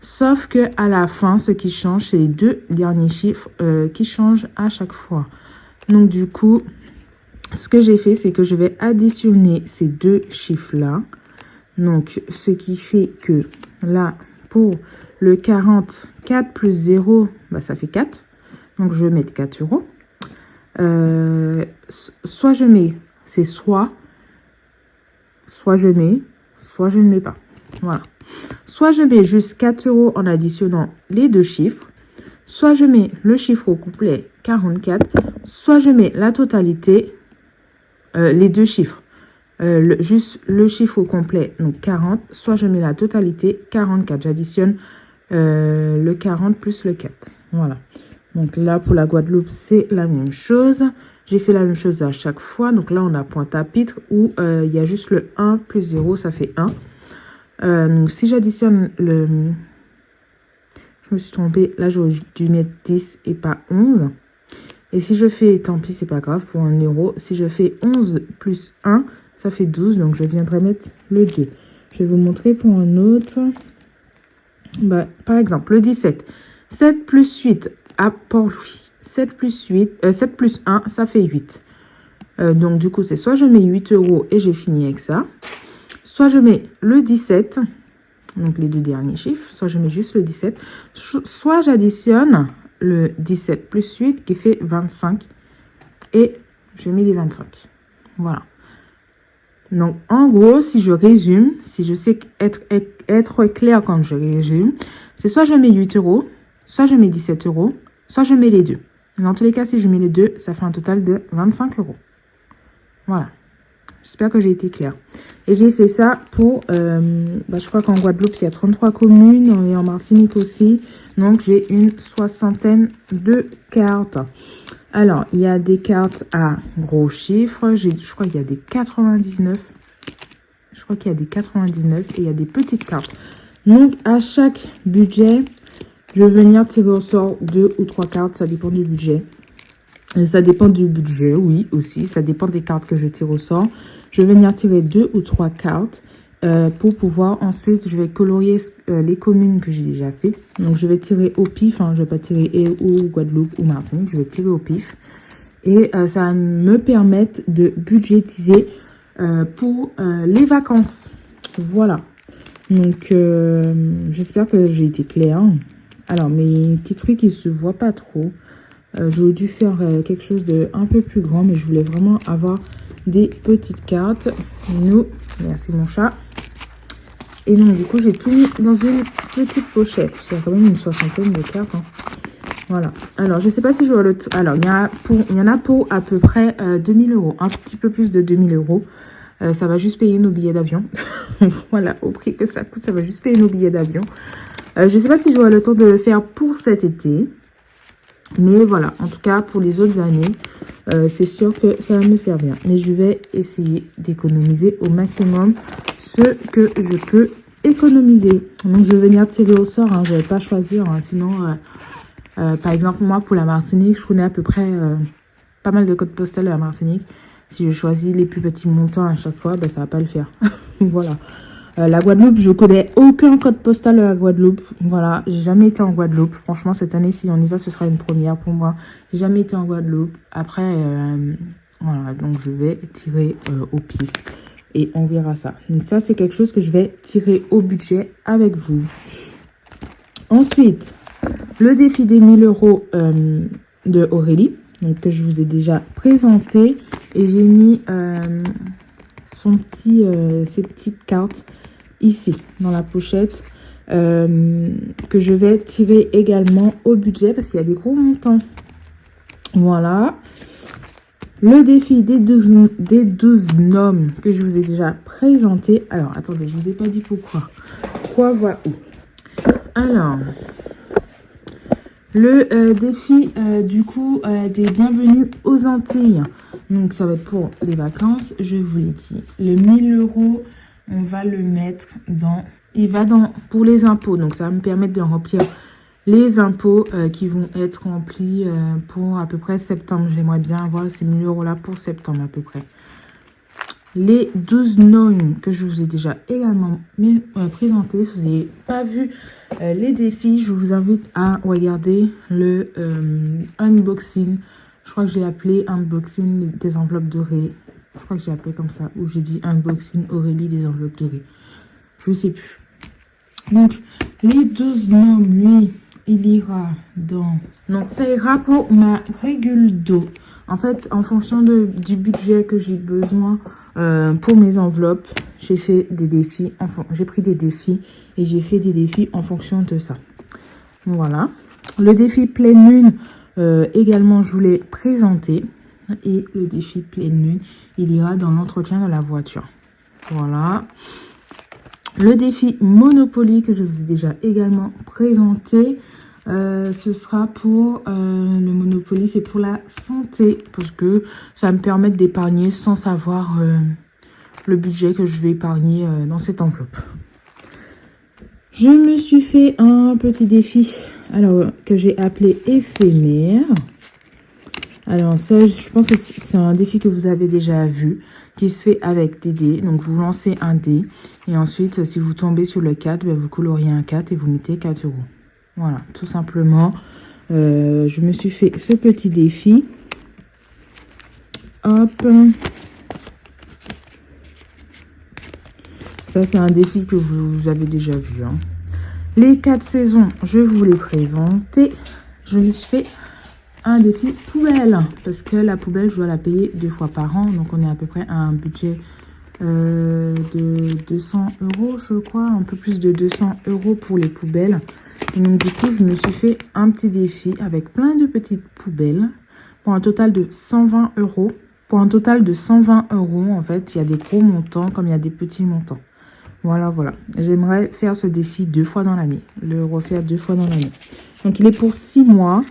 Sauf que à la fin, ce qui change, c'est les deux derniers chiffres qui changent à chaque fois. Donc, du coup, ce que j'ai fait, c'est que je vais additionner ces deux chiffres-là. Donc, ce qui fait que là, pour le 40, 4 plus 0, bah, ça fait 4. Donc, je vais mettre 4 euros. Soit je mets, c'est soit je mets, soit je ne mets pas. Voilà. Soit je mets juste 4 euros en additionnant les deux chiffres. Soit je mets le chiffre au complet 44. Soit je mets la totalité, les deux chiffres. Juste le chiffre au complet, donc 40. Soit je mets la totalité 44. J'additionne le 40 plus le 4. Voilà. Donc là, pour la Guadeloupe, c'est la même chose. J'ai fait la même chose à chaque fois. Donc là, on a Pointe-à-Pitre où il y a juste le 1 plus 0, ça fait 1. Donc si j'additionne le... Je me suis trompée. Là, j'aurais dû mettre 10 et pas 11. Et si je fais, tant pis, c'est pas grave, pour 1 euro. Si je fais 11 plus 1, ça fait 12. Donc je viendrai mettre le 2. Je vais vous montrer pour un autre. Bah, par exemple, le 17. 7 plus 8 à Port-Louis. 7 plus 1, ça fait 8. Donc, du coup, c'est soit je mets 8 euros et j'ai fini avec ça. Soit je mets le 17, donc les deux derniers chiffres. Soit je mets juste le 17. Soit j'additionne le 17 plus 8 qui fait 25. Et je mets les 25. Voilà. Donc, en gros, si je résume, si je sais être clair quand je résume, c'est soit je mets 8 euros, soit je mets 17 euros, soit je mets les deux. Dans tous les cas, si je mets les deux, ça fait un total de 25 euros. Voilà. J'espère que j'ai été claire. Et j'ai fait ça pour, je crois qu'en Guadeloupe, il y a 33 communes et en Martinique aussi. Donc, j'ai une soixantaine de cartes. Alors, il y a des cartes à gros chiffres. Je crois qu'il y a des 99. Je crois qu'il y a des 99 et il y a des petites cartes. Donc, à chaque budget, je vais venir tirer au sort 2 ou 3 cartes. Ça dépend du budget. Et ça dépend du budget, oui, aussi. Ça dépend des cartes que je tire au sort. Je vais venir tirer 2 ou 3 cartes pour pouvoir ensuite, je vais colorier les communes que j'ai déjà fait. Donc, je vais tirer au pif. Hein, je ne vais pas tirer ou Guadeloupe ou Martinique. Je vais tirer au pif. Et ça va me permettre de budgétiser pour les vacances. Voilà. Donc, j'espère que j'ai été claire. Alors, mes petits trucs, ils ne se voient pas trop. J'aurais dû faire quelque chose de un peu plus grand, mais je voulais vraiment avoir des petites cartes. Merci mon chat. Et donc, du coup, j'ai tout mis dans une petite pochette. C'est quand même une soixantaine de cartes. Hein. Voilà. Alors, je ne sais pas si je vois le... Alors, il y en a pour à peu près 2000 euros. Un petit peu plus de 2000 euros. Ça va juste payer nos billets d'avion. Voilà, au prix que ça coûte, ça va juste payer nos billets d'avion. Je ne sais pas si j'aurai le temps de le faire pour cet été. Mais voilà, en tout cas, pour les autres années, c'est sûr que ça va me servir. Mais je vais essayer d'économiser au maximum ce que je peux économiser. Donc, je vais venir tirer au sort. Hein, je ne vais pas choisir. Hein, sinon, par exemple, moi, pour la Martinique, je connais à peu près pas mal de codes postales de la Martinique. Si je choisis les plus petits montants à chaque fois, ben, ça ne va pas le faire. Voilà. La Guadeloupe, je connais aucun code postal de la Guadeloupe. Voilà, j'ai jamais été en Guadeloupe. Franchement, cette année, si on y va, ce sera une première pour moi. J'ai jamais été en Guadeloupe. Après, voilà, donc je vais tirer au pif et on verra ça. Donc ça, c'est quelque chose que je vais tirer au budget avec vous. Ensuite, le défi des 1000 euros de Aurélie, donc que je vous ai déjà présenté. Et j'ai mis ses petites cartes ici, dans la pochette, que je vais tirer également au budget parce qu'il y a des gros montants. Voilà. Le défi des 12 noms que je vous ai déjà présenté. Alors, attendez, je ne vous ai pas dit pourquoi. Quoi va où? Alors, le défi, du coup, des bienvenus aux Antilles. Donc, ça va être pour les vacances, je vous l'ai dit. Le 1000 euros, on va le mettre dans... Il va pour les impôts. Donc, ça va me permettre de remplir les impôts qui vont être remplis pour à peu près septembre. J'aimerais bien avoir ces 1000 euros là pour septembre à peu près. les 12 normes que je vous ai déjà également présenté. Si vous n'avez pas vu les défis, je vous invite à regarder le unboxing. Je crois que j'ai appelé unboxing des enveloppes dorées. Je crois que j'ai appelé comme ça. Ou j'ai dit unboxing Aurélie des enveloppes dorées. Je ne sais plus. Donc, les 12 normes, lui, il ira dans... Donc, ça ira pour ma régule d'eau. En fait, en fonction du budget que j'ai besoin pour mes enveloppes, j'ai fait des défis. Enfin, j'ai pris des défis et j'ai fait des défis en fonction de ça. Voilà. Le défi pleine lune, également, je vous l'ai présenté. Et le défi pleine lune, il ira dans l'entretien de la voiture. Voilà. Le défi Monopoly que je vous ai déjà également présenté. Ce sera pour le Monopoly, c'est pour la santé, parce que ça me permet d'épargner sans savoir le budget que je vais épargner dans cette enveloppe. Je me suis fait un petit défi, alors que j'ai appelé éphémère. Alors ça, je pense que c'est un défi que vous avez déjà vu, qui se fait avec des dés. Donc vous lancez un dé, et ensuite si vous tombez sur le 4, ben, vous coloriez un 4 et vous mettez 4 €. Voilà, tout simplement, je me suis fait ce petit défi. Hop. Ça, c'est un défi que vous avez déjà vu. Hein. Les 4 saisons, je vous les présenter. Je me suis fait un défi poubelle. Parce que la poubelle, je dois la payer 2 fois par an. Donc, on est à peu près à un budget de 200 €, je crois. Un peu plus de 200 € pour les poubelles. Et donc, du coup, je me suis fait un petit défi avec plein de petites poubelles pour un total de 120 €. Pour un total de 120 €, en fait, il y a des gros montants comme il y a des petits montants. Voilà, voilà. J'aimerais faire ce défi 2 fois dans l'année. Le refaire 2 fois dans l'année. Donc, il est pour 6 mois.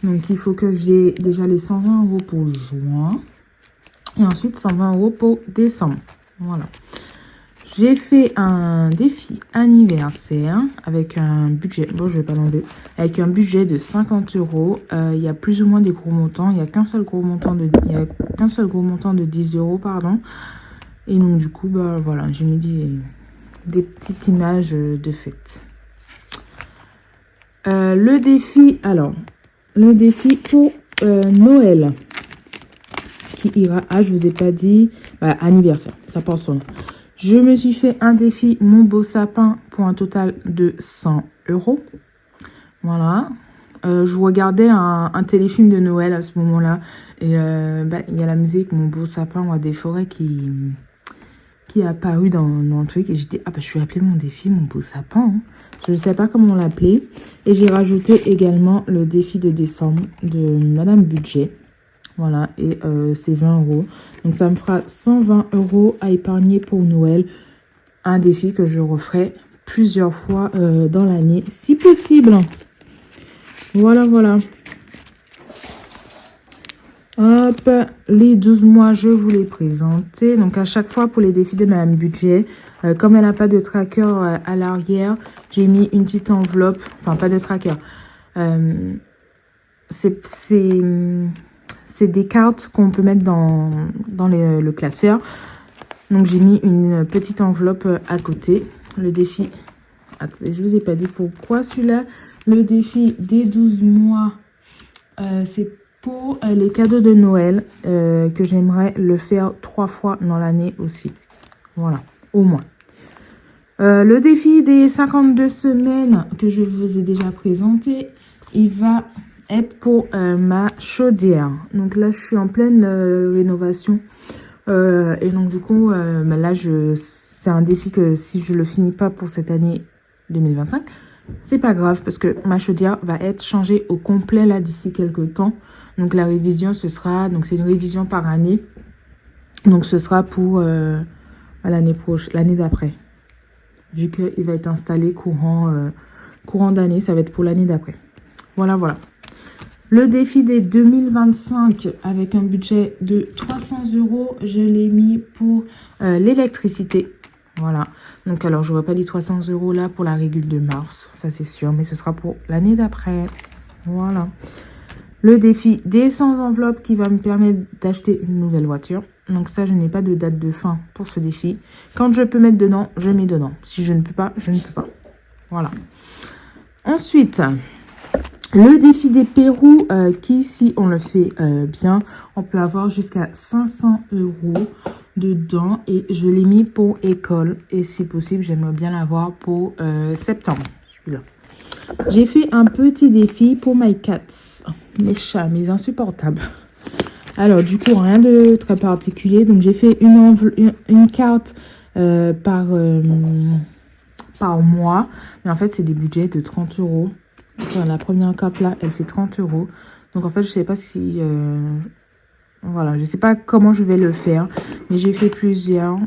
Donc, il faut que j'ai déjà les 120 € pour juin. Et ensuite, 120 € pour décembre. Voilà. J'ai fait un défi anniversaire avec un budget, bon je vais pas l'enlever, avec un budget de 50 €. Il y a plus ou moins des gros montants. Il n'y a qu'un seul gros montant de 10 €, pardon. Et donc du coup, bah voilà, j'ai mis des petites images de fête. Le défi, alors, le défi pour Noël, qui ira, je vous ai pas dit, anniversaire, ça porte son nom. Je me suis fait un défi Mon Beau Sapin pour un total de 100 €. Voilà. Je regardais un téléfilm de Noël à ce moment-là. Et il y a la musique Mon Beau Sapin, Roi des Forêts qui est apparue dans le truc. Et j'ai dit, je vais appeler mon défi Mon Beau Sapin. Hein. Je ne sais pas comment on l'appelait. Et j'ai rajouté également le défi de décembre de Madame Budget. Voilà, et c'est 20 €. Donc, ça me fera 120 € à épargner pour Noël. Un défi que je referai plusieurs fois dans l'année, si possible. Voilà, voilà. Hop, les 12 mois, je vous les présentais. Donc, à chaque fois, pour les défis de Madame Budget, comme elle n'a pas de tracker à l'arrière, j'ai mis une petite enveloppe. Enfin, pas de tracker. C'est des cartes qu'on peut mettre dans le classeur. Donc, j'ai mis une petite enveloppe à côté. Le défi... Attendez, je ne vous ai pas dit pourquoi celui-là. Le défi des 12 mois, c'est pour les cadeaux de Noël que j'aimerais le faire 3 fois dans l'année aussi. Voilà, au moins. Le défi des 52 semaines que je vous ai déjà présenté, il va être pour ma chaudière. Donc là, je suis en pleine rénovation. Et donc, du coup, là, c'est un défi que si je le finis pas pour cette année 2025, c'est pas grave parce que ma chaudière va être changée au complet là d'ici quelques temps. Donc, la révision, ce sera... Donc, c'est une révision par année. Donc, ce sera pour l'année prochaine, l'année d'après. Vu qu'il va être installé courant d'année, ça va être pour l'année d'après. Voilà, voilà. Le défi des 2025 avec un budget de 300 €, je l'ai mis pour l'électricité. Voilà. Donc, alors, je n'aurais pas dit 300 € là pour la régule de mars. Ça, c'est sûr. Mais ce sera pour l'année d'après. Voilà. Le défi des 100 enveloppes qui va me permettre d'acheter une nouvelle voiture. Donc ça, je n'ai pas de date de fin pour ce défi. Quand je peux mettre dedans, je mets dedans. Si je ne peux pas, je ne peux pas. Voilà. Ensuite, le défi des Pérou, qui, si on le fait bien, on peut avoir jusqu'à 500 € dedans. Et je l'ai mis pour école. Et si possible, j'aimerais bien l'avoir pour septembre. Celui-là. J'ai fait un petit défi pour my cats. Mes chats, mes insupportables. Alors, du coup, rien de très particulier. Donc, j'ai fait une carte par mois. Mais en fait, c'est des budgets de 30 €. Enfin, la première carte là, elle fait 30 €. Donc, en fait, je sais pas si... voilà, je sais pas comment je vais le faire. Mais j'ai fait plusieurs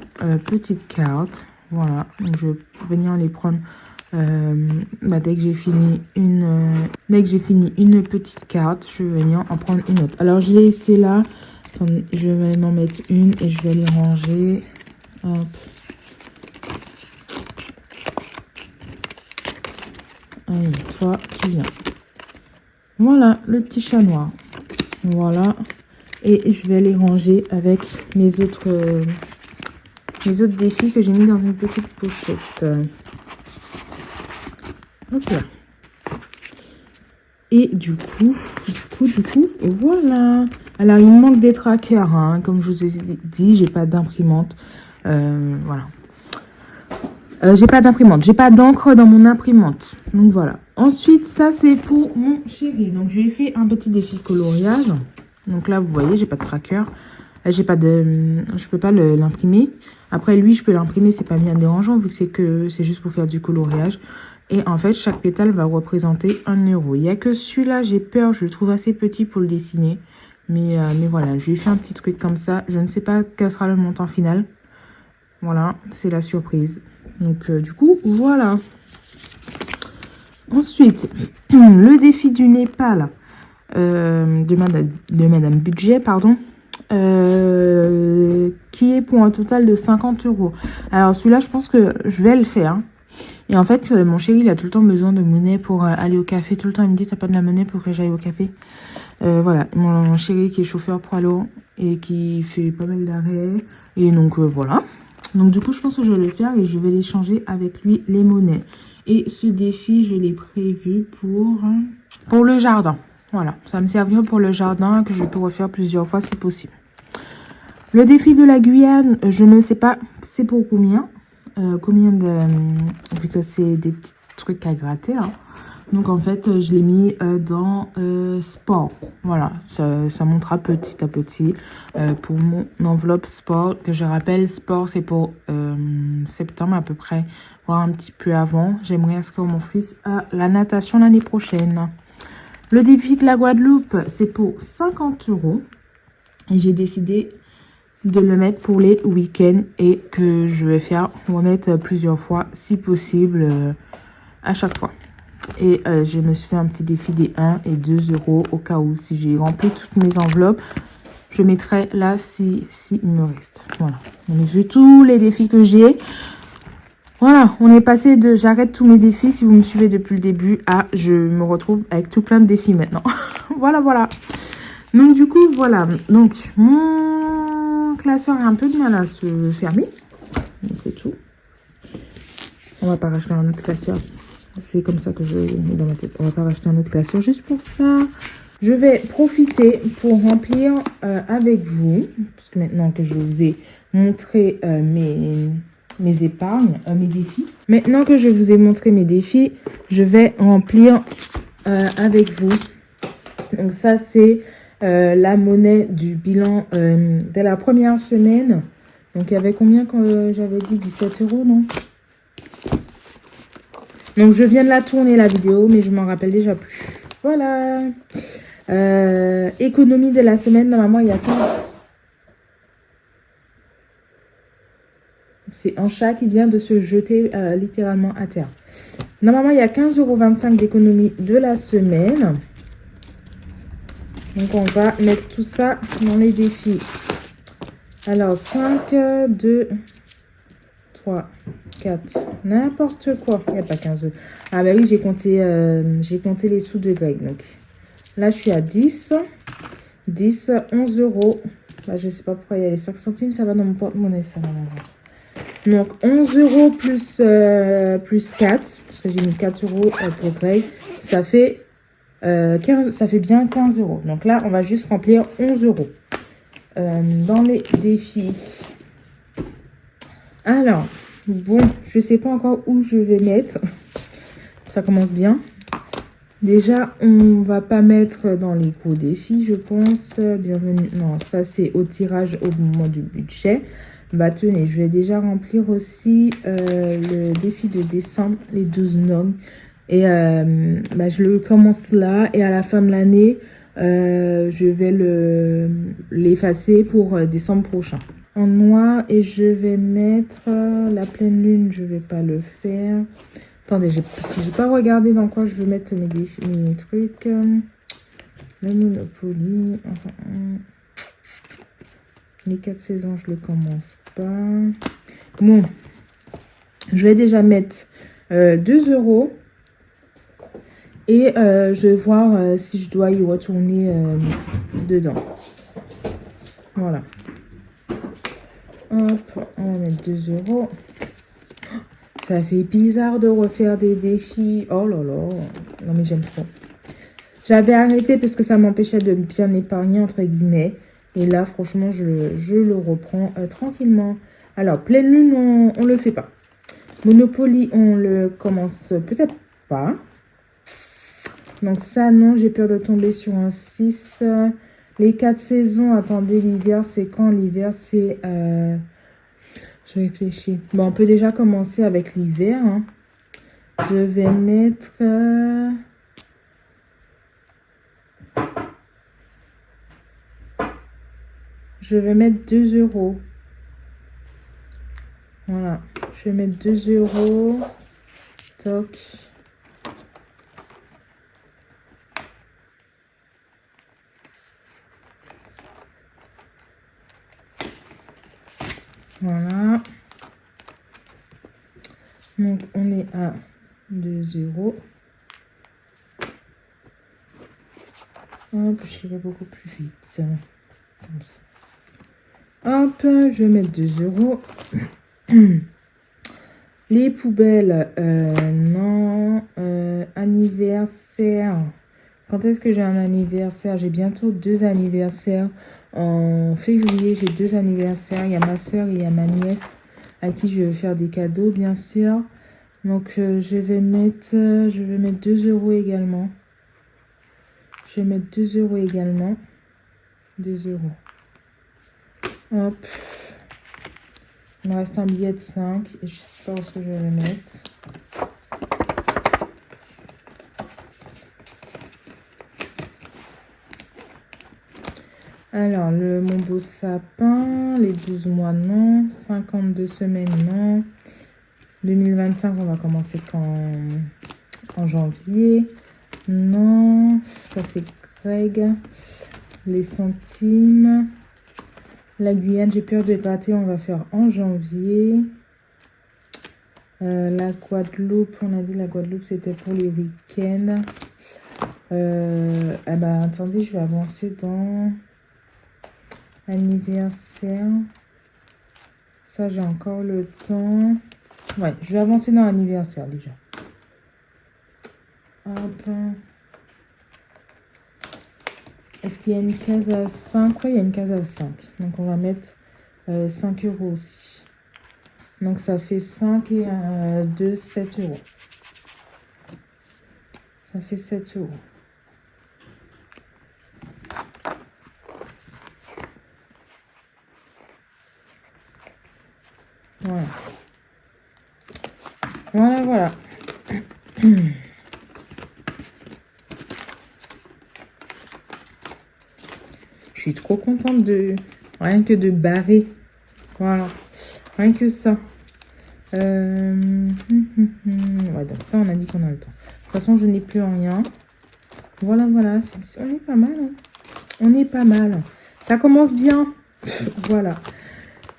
petites cartes. Voilà, donc je vais venir les prendre... dès que j'ai fini une petite carte, je vais venir en prendre une autre. Alors je l'ai laissé là. Attendez, je vais m'en mettre une et je vais les ranger. Hop. Allez, toi tu viens. Voilà le petit chat noir. Voilà, et je vais les ranger avec mes autres défis que j'ai mis dans une petite pochette. Ok. Et du coup, voilà. Alors, il me manque des trackers, hein. Comme je vous ai dit, j'ai pas d'imprimante. Voilà. J'ai pas d'imprimante. J'ai pas d'encre dans mon imprimante. Donc, voilà. Ensuite, ça, c'est pour mon chéri. Donc, je lui ai fait un petit défi coloriage. Donc, là, vous voyez, j'ai pas de tracker. Je peux pas l'imprimer. Après, lui, je peux l'imprimer. C'est pas bien dérangeant vu que c'est juste pour faire du coloriage. Et en fait, chaque pétale va représenter 1 €. Il n'y a que celui-là, j'ai peur, je le trouve assez petit pour le dessiner. Mais voilà, je lui ai fait un petit truc comme ça. Je ne sais pas quel sera le montant final. Voilà, c'est la surprise. Donc, du coup, voilà. Ensuite, le défi du Népal de Madame Budget, pardon. Qui est pour un total de 50 €. Alors, celui-là, je pense que je vais le faire. Et en fait, mon chéri, il a tout le temps besoin de monnaie pour aller au café. Tout le temps, il me dit, t'as pas de la monnaie pour que j'aille au café. Voilà, mon chéri qui est chauffeur poids lourd et qui fait pas mal d'arrêts. Et donc, voilà. Donc, du coup, je pense que je vais le faire et je vais l'échanger avec lui les monnaies. Et ce défi, je l'ai prévu pour le jardin. Voilà, ça va me servir pour le jardin que je peux refaire plusieurs fois si possible. Le défi de la Guyane, je ne sais pas c'est pour combien. Vu que c'est des petits trucs à gratter, hein. Donc en fait je l'ai mis dans sport. Voilà, ça montera petit à petit pour mon enveloppe sport, que je rappelle, sport c'est pour septembre à peu près, voire un petit peu avant. J'aimerais inscrire mon fils à la natation l'année prochaine. Le défi de la Guadeloupe, c'est pour 50 € et j'ai décidé de le mettre pour les week-ends et que je vais faire remettre plusieurs fois si possible à chaque fois. Et je me suis fait un petit défi des 1 et 2 € au cas où si j'ai rempli toutes mes enveloppes, je mettrai là si il me reste. Voilà, on a vu tous les défis que j'ai. Voilà, on est passé de j'arrête tous mes défis si vous me suivez depuis le début à je me retrouve avec tout plein de défis maintenant. Voilà. Donc du coup, voilà. Donc mon classeur a un peu de mal à se fermer. C'est tout. On va pas racheter un autre classeur. C'est comme ça que je mets dans ma tête. On va pas racheter un autre classeur juste pour ça. Je vais profiter pour remplir avec vous. Parce que maintenant que je vous ai montré mes épargnes, mes défis. Maintenant que je vous ai montré mes défis, je vais remplir avec vous. Donc ça, c'est la monnaie du bilan de la première semaine. Donc il y avait combien quand j'avais dit 17 €, non? Donc je viens de la tourner la vidéo, mais je m'en rappelle déjà plus. Voilà. Économie de la semaine, normalement il y a 15. C'est un chat qui vient de se jeter littéralement à terre. Normalement, il y a 15,25 € d'économie de la semaine. Donc, on va mettre tout ça dans les défis. Alors, 5, 2, 3, 4, n'importe quoi. Il n'y a pas 15 €. Ah, bah oui, j'ai compté les sous de Greg. Donc, là, je suis à 10. 10, 11 €. Bah, je sais pas pourquoi il y a les 5 centimes. Ça va dans mon porte-monnaie, ça. Donc, 11 € plus 4. Parce que j'ai mis 4 € pour Grey. Ça fait, 15, ça fait bien 15 €. Donc là, on va juste remplir 11 €. Dans les défis. Alors, bon, je sais pas encore où je vais mettre. Ça commence bien. Déjà, on va pas mettre dans les gros défis, je pense. Bienvenue. Non, ça c'est au tirage au moment du budget. Bah tenez, je vais déjà remplir aussi le défi de décembre, les 12 normes. Et bah, je le commence là et à la fin de l'année, je vais l'effacer pour décembre prochain. En noir, et je vais mettre la pleine lune, je vais pas le faire. Attendez, parce que j'ai pas regardé dans quoi je veux mettre mes trucs. Le Monopoly. Les 4 saisons, je le commence pas. Bon, je vais déjà mettre 2 €. Et je vais voir si je dois y retourner dedans. Voilà. Hop, on va mettre 2 €. Ça fait bizarre de refaire des défis. Oh là là. Non mais j'aime trop. J'avais arrêté parce que ça m'empêchait de bien épargner, entre guillemets. Et là, franchement, je le reprends tranquillement. Alors, pleine lune, on le fait pas. Monopoly, on le commence peut-être pas. Donc ça, non, j'ai peur de tomber sur un 6. Les 4 saisons, attendez, l'hiver, c'est quand? L'hiver, c'est... Je réfléchis. Bon, on peut déjà commencer avec l'hiver. Hein. Je vais mettre... Je vais mettre 2 €. Voilà. Je vais mettre 2 €. Toc. Voilà. Donc, on est à 2 €. Hop, je vais beaucoup plus vite. Comme ça. Hop, je vais mettre 2 €. Les poubelles, non. Anniversaire. Quand est-ce que j'ai un anniversaire? J'ai bientôt 2 anniversaires. En février, j'ai 2 anniversaires. Il y a ma soeur et il y a ma nièce à qui je vais faire des cadeaux, bien sûr. Donc, je vais mettre 2 € également. Je vais mettre 2 € également. 2 €. Hop. Il me reste un billet de 5. Et je ne sais pas où est-ce que je vais le mettre. Alors, mon beau sapin, les 12 mois, non. 52 semaines, non. 2025, on va commencer en janvier. Non, ça c'est Greg. Les centimes. La Guyane, j'ai peur de gratter, on va faire en janvier. La Guadeloupe, on a dit la Guadeloupe, c'était pour les week-ends. Ah bah, attendez, je vais avancer dans... Anniversaire. Ça, j'ai encore le temps. Ouais, je vais avancer dans l'anniversaire déjà. Hop. Est-ce qu'il y a une case à 5? Oui, il y a une case à 5. Donc, on va mettre 5 € aussi. Donc, ça fait 5 et 2, 7 €. Ça fait 7 €. Voilà. Voilà, voilà. Je suis trop contente de... Rien que de barrer. Voilà. Rien que ça. Ouais, donc ça, on a dit qu'on a le temps. De toute façon, je n'ai plus rien. Voilà, voilà. On est pas mal. Hein. On est pas mal. Ça commence bien. Voilà.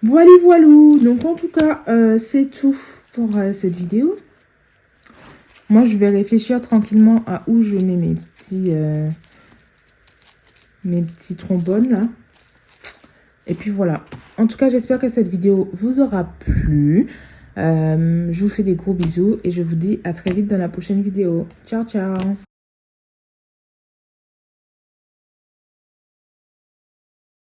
Voilà, voilou. Donc, en tout cas, c'est tout pour cette vidéo. Moi, je vais réfléchir tranquillement à où je mets mes petits trombones, là. Et puis voilà. En tout cas, j'espère que cette vidéo vous aura plu. Je vous fais des gros bisous et je vous dis à très vite dans la prochaine vidéo. Ciao, ciao!